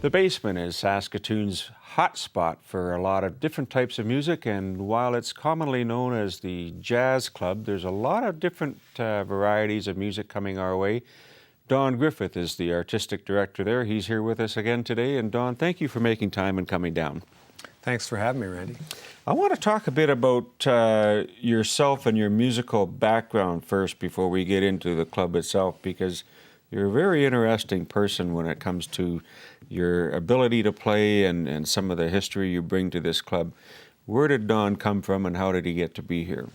The Basement is Saskatoon's hotspot for a lot of different types of music, and while it's commonly known as the Jazz Club, there's a lot of different varieties of music coming our way. Don Griffith is the artistic director there. He's here with us again today. And Don, thank you for making time and coming down. Thanks for having me, Randy. I want to talk a bit about yourself and your musical background first before we get into the club itself, because you're a very interesting person when it comes to your ability to play and some of the history you bring to this club. Where did Don come from and how did he get to be here?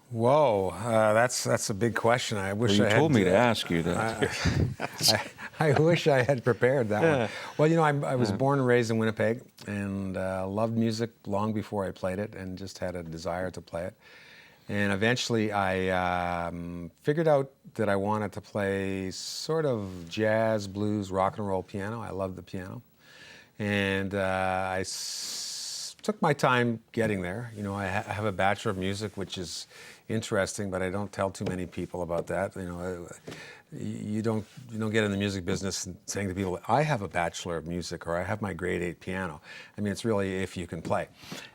Whoa, that's a big question. I wish you I had told me to ask you that. I wish I had prepared that one. Well, you know, I was born and raised in Winnipeg and loved music long before I played it and just had a desire to play it. And eventually I figured out that I wanted to play sort of jazz, blues, rock and roll piano. I love the piano. And I took my time getting there. You know, I have a Bachelor of Music, which is interesting, but I don't tell too many people about that. You know, you don't get in the music business saying to people, I have a Bachelor of Music or I have my grade 8 piano. I mean, it's really if you can play.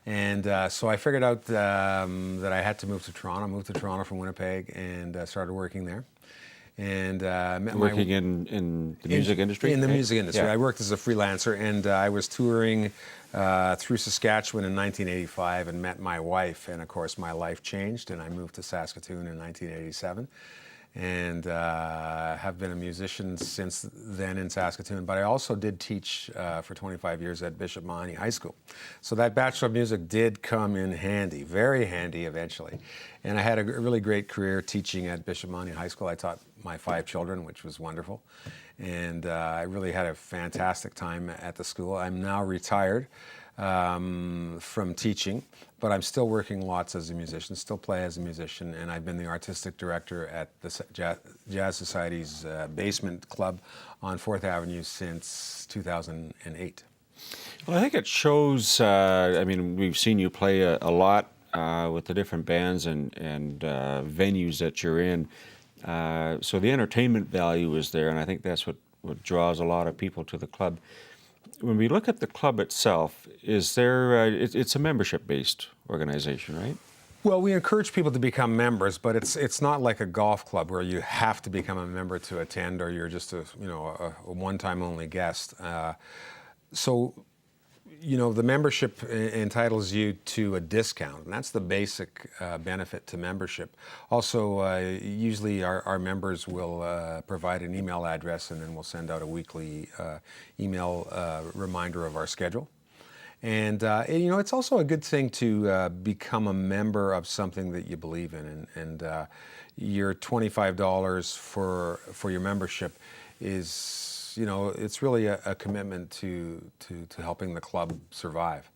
And so I figured out that I had to move to Toronto. I moved to Toronto from Winnipeg and started working there. And working in the music industry? In the music industry. Yeah. I worked as a freelancer, and I was touring through Saskatchewan in 1985 and met my wife. And of course, my life changed, and I moved to Saskatoon in 1987. And have been a musician since then in Saskatoon. But I also did teach for 25 years at Bishop Mahoney High School. So that Bachelor of Music did come in handy, very handy eventually. And I had a really great career teaching at Bishop Mahoney High School. I taught my 5 children, which was wonderful. And I really had a fantastic time at the school. I'm now retired from teaching, but I'm still working lots as a musician, still play as a musician, and I've been the artistic director at the Jazz Society's Bassment Club on 4th Avenue since 2008. Well, I think it shows, I mean, we've seen you play a lot with the different bands and venues that you're in. So the entertainment value is there, and I think that's what draws a lot of people to the club. When we look at the club itself, is there? It's a membership-based organization, right? Well, we encourage people to become members, but it's not like a golf club where you have to become a member to attend, or you're just a one-time only guest. So, you know, the membership entitles you to a discount, and that's the basic benefit to membership. Also, usually our members will provide an email address, and then we'll send out a weekly email reminder of our schedule. And you know, it's also a good thing to become a member of something that you believe in, and your $25 for your membership is, you know, it's really a commitment to helping the club survive.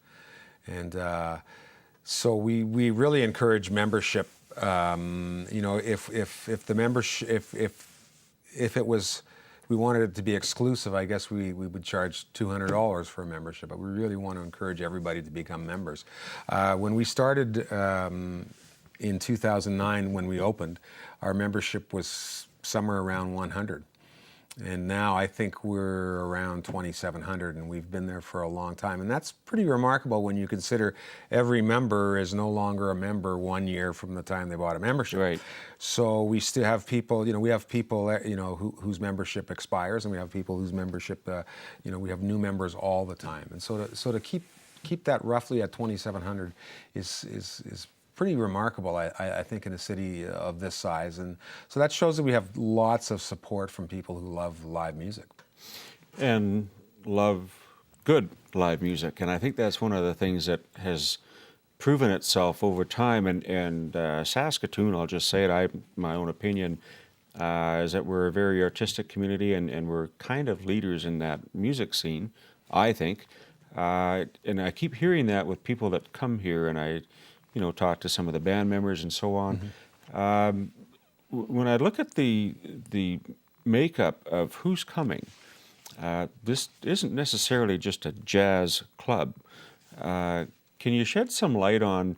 And so we really encourage membership. You know, if the membership, if it was, we wanted it to be exclusive, I guess we would charge $200 for a membership, but we really want to encourage everybody to become members. When we started in 2009, when we opened, our membership was somewhere around 100. And now I think we're around 2,700, and we've been there for a long time. And that's pretty remarkable when you consider every member is no longer a member 1 year from the time they bought a membership. Right. So we still have people, you know, we have people, you know, whose membership expires, and we have people whose membership, you know, we have new members all the time. And so to keep that roughly at 2,700 is pretty remarkable, I think, in a city of this size. And so that shows that we have lots of support from people who love live music. And love good live music. And I think that's one of the things that has proven itself over time. And Saskatoon, I'll just say it, my own opinion, is that we're a very artistic community, and we're kind of leaders in that music scene, I think. And I keep hearing that with people that come here, and I talk to some of the band members and so on. Mm-hmm. When I look at the makeup of who's coming, this isn't necessarily just a jazz club. Can you shed some light on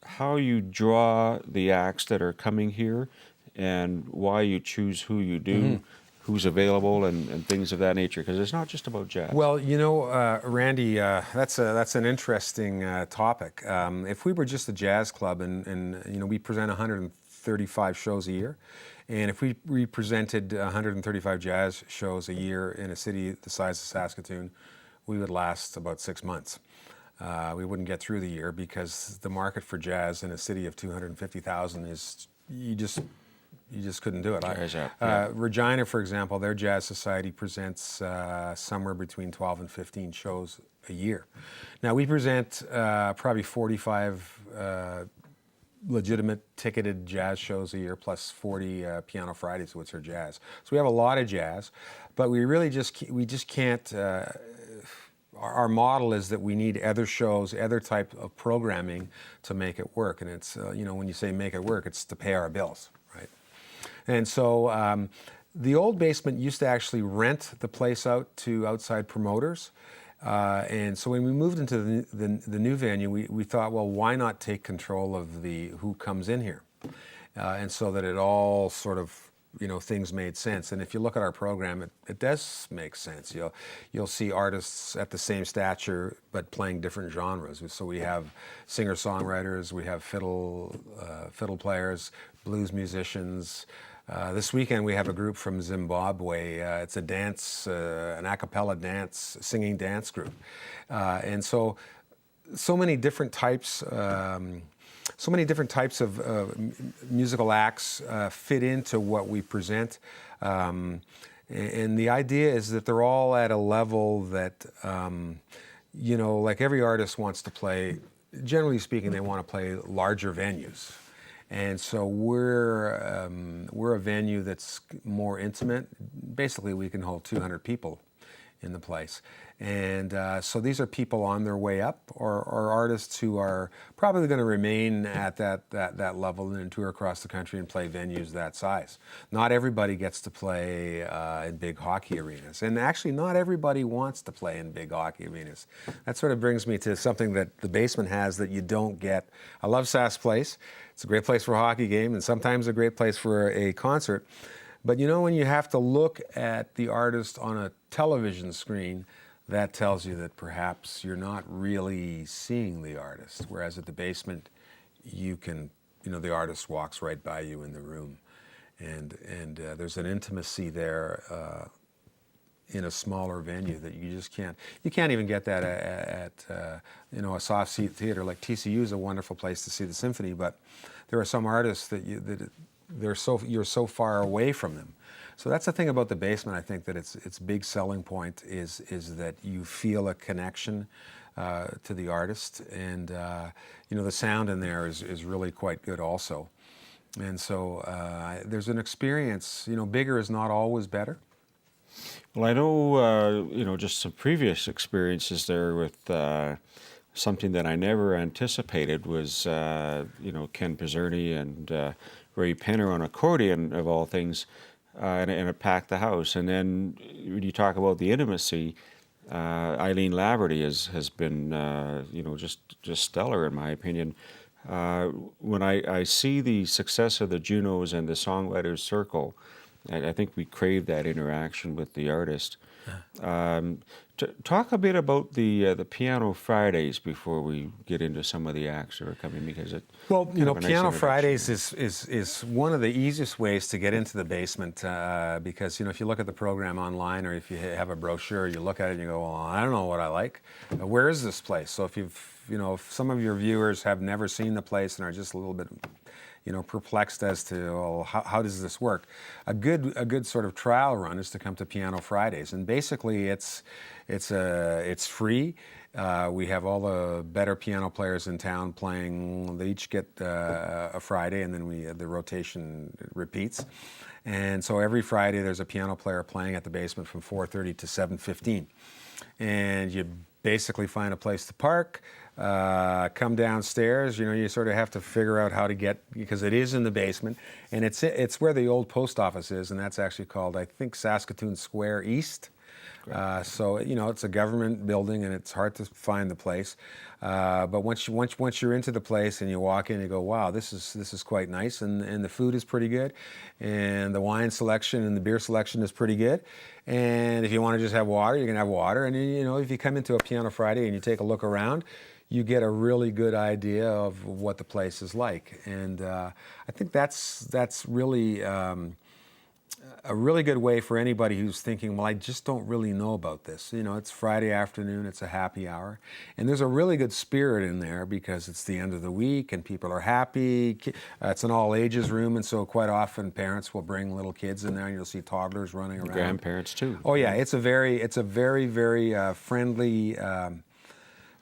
how you draw the acts that are coming here and why you choose who you do? who's available and things of that nature? Because it's not just about jazz. Well, Randy, that's an interesting topic. If we were just a jazz club and we present 135 shows a year, and if we represented 135 jazz shows a year in a city the size of Saskatoon, we would last about 6 months. We wouldn't get through the year because the market for jazz in a city of 250,000 is you just couldn't do it. Regina, for example, their jazz society presents somewhere between 12 and 15 shows a year. Now, we present probably 45 legitimate ticketed jazz shows a year, plus 40 Piano Fridays, which are jazz. So we have a lot of jazz, but we really just can't. Our model is that we need other shows, other type of programming to make it work. And it's when you say make it work, it's to pay our bills, right? And so the old Basement used to actually rent the place out to outside promoters. And so when we moved into the new venue, we thought, well, why not take control of who comes in here? And so that it all sort of, things made sense. And if you look at our program, it does make sense. You'll see artists at the same stature, but playing different genres. So we have singer-songwriters, we have fiddle players, blues musicians. This weekend we have a group from Zimbabwe. It's a dance, an a cappella dance, singing dance group. And so many different types of musical acts fit into what we present. And the idea is that they're all at a level that, like every artist wants to play, generally speaking, they want to play larger venues. And so we're a venue that's more intimate. Basically, we can hold 200 people in the place. And so these are people on their way up, or artists who are probably going to remain at that level and tour across the country and play venues that size. Not everybody gets to play in big hockey arenas. And actually, not everybody wants to play in big hockey arenas. That sort of brings me to something that the Basement has that you don't get. I love Sask Place. It's a great place for a hockey game and sometimes a great place for a concert. But when you have to look at the artist on a television screen, that tells you that perhaps you're not really seeing the artist. Whereas at the Basement, you can, the artist walks right by you in the room. And there's an intimacy there in a smaller venue that you just can't. You can't even get that at a soft seat theater like TCU is a wonderful place to see the symphony, but there are some artists that you're so far away from them. So that's the thing about the Basement. I think that its big selling point is that you feel a connection to the artist, and the sound in there is really quite good also. And so there's an experience. Bigger is not always better. Well, I know, just some previous experiences there with something that I never anticipated was, Ken Pizzerni and Ray Penner on accordion, of all things, and it packed the house. And then when you talk about the intimacy, Eileen Laverty has been, just stellar in my opinion. When I see the success of the Junos and the Songwriters Circle, I think we crave that interaction with the artist. Talk a bit about the Piano Fridays before we get into some of the acts that are coming, because it. Well, Piano Fridays is one of the easiest ways to get into the Basement because if you look at the program online, or if you have a brochure, you look at it and you go, well, I don't know what I like. Where is this place? So if some of your viewers have never seen the place and are just a little bit perplexed as to how does this work, a good sort of trial run is to come to Piano Fridays, and basically it's free. We have all the better piano players in town playing. They each get a Friday, and then the rotation repeats. And so every Friday there's a piano player playing at the Basement from 4:30 to 7:15, and you basically find a place to park. Come downstairs. You sort of have to figure out how to get, because it is in the Basement, and it's where the old post office is, and that's actually called, I think, Saskatoon Square East. So it's a government building, and it's hard to find the place. But once you're into the place and you walk in, you go, wow, this is quite nice, and the food is pretty good, and the wine selection and the beer selection is pretty good. And if you want to just have water, you can have water. And if you come into a Piano Friday and you take a look around, you get a really good idea of what the place is like. And I think that's really a really good way for anybody who's thinking, well, I just don't really know about this. It's Friday afternoon, it's a happy hour, and there's a really good spirit in there because it's the end of the week and people are happy. It's an all ages room, and so quite often parents will bring little kids in there, and you'll see toddlers running around. Grandparents too. Oh yeah, it's a very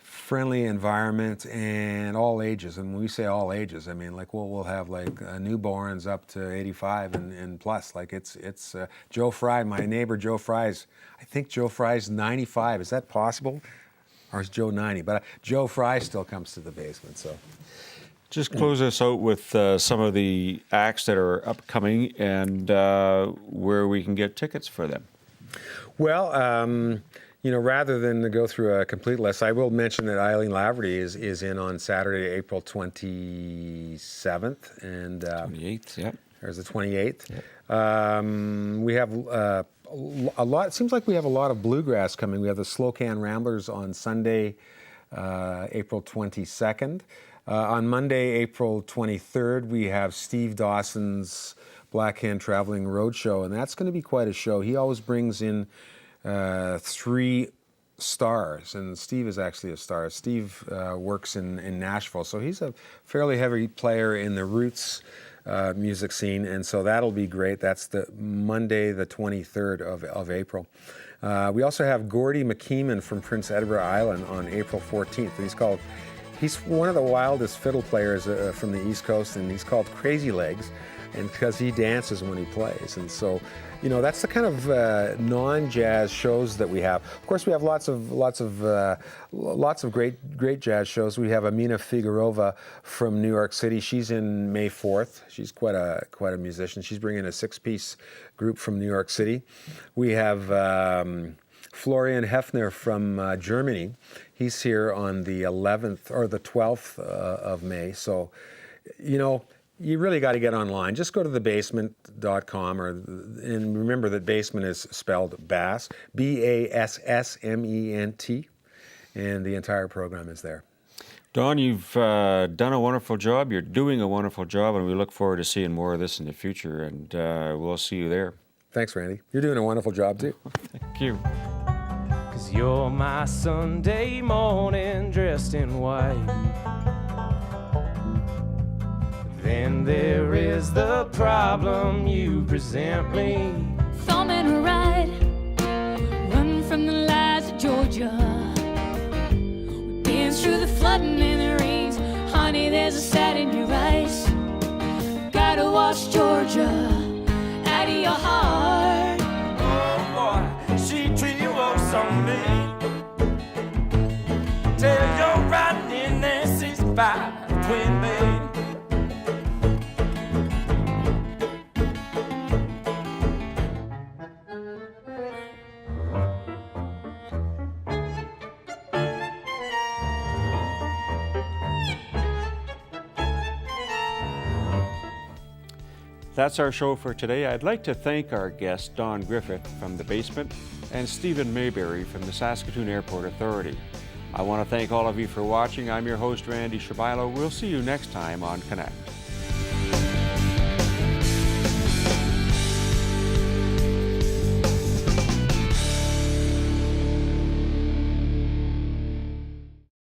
friendly environment, and all ages. And when we say all ages, I mean like we'll have like newborns up to 85 and plus. Like it's Joe Fry, my neighbor Joe Fry's. I think Joe Fry's 95. Is that possible? Or is Joe 90? But Joe Fry still comes to the basement. So just close us out with some of the acts that are upcoming and where we can get tickets for them. Well. Rather than go through a complete list, I will mention that Eileen Laverty is in on Saturday, April 27th. And 28th, yep. There's the 28th. Yep. We have a lot, it seems like we have a lot of bluegrass coming. We have the Slow Can Ramblers on Sunday, April 22nd. On Monday, April 23rd, we have Steve Dawson's Black Hand Traveling Roadshow, and that's going to be quite a show. He always brings in 3 stars, and Steve is actually a star. Steve works in Nashville, so he's a fairly heavy player in the roots music scene, and so that'll be great. That's the Monday, the 23rd of April. We also have Gordy McKeeman from Prince Edward Island on April 14th. And he's one of the wildest fiddle players from the East Coast, and he's called Crazy Legs, and because he dances when he plays. And so that's the kind of non-jazz shows that we have. Of course, we have lots of great jazz shows. We have Amina Figurova from New York City. She's in May 4th. She's quite a musician. She's bringing a 6-piece group from New York City. We have Florian Hefner from Germany. He's here on the 11th or the 12th of May. So, you really got to get online. Just go to thebasement.com, and remember that Basement is spelled Bass, Bassment, and the entire program is there. Don, you've done a wonderful job. You're doing a wonderful job, and we look forward to seeing more of this in the future, and we'll see you there. Thanks, Randy. You're doing a wonderful job, too. Thank you. 'Cause you're my Sunday morning dressed in white. Then there is the problem you present me. Thumbing a ride, run from the lies of Georgia. We've been through the flooding and the rains. Honey, there's a sad in your eyes. Gotta watch Georgia out of your heart. Oh boy, she treat you all so mean. Tell you're riding in that 65 twin bed. That's our show for today. I'd like to thank our guests, Don Griffith from The Basement and Stephen Mayberry from the Saskatoon Airport Authority. I want to thank all of you for watching. I'm your host, Randy Shabilo. We'll see you next time on Connect.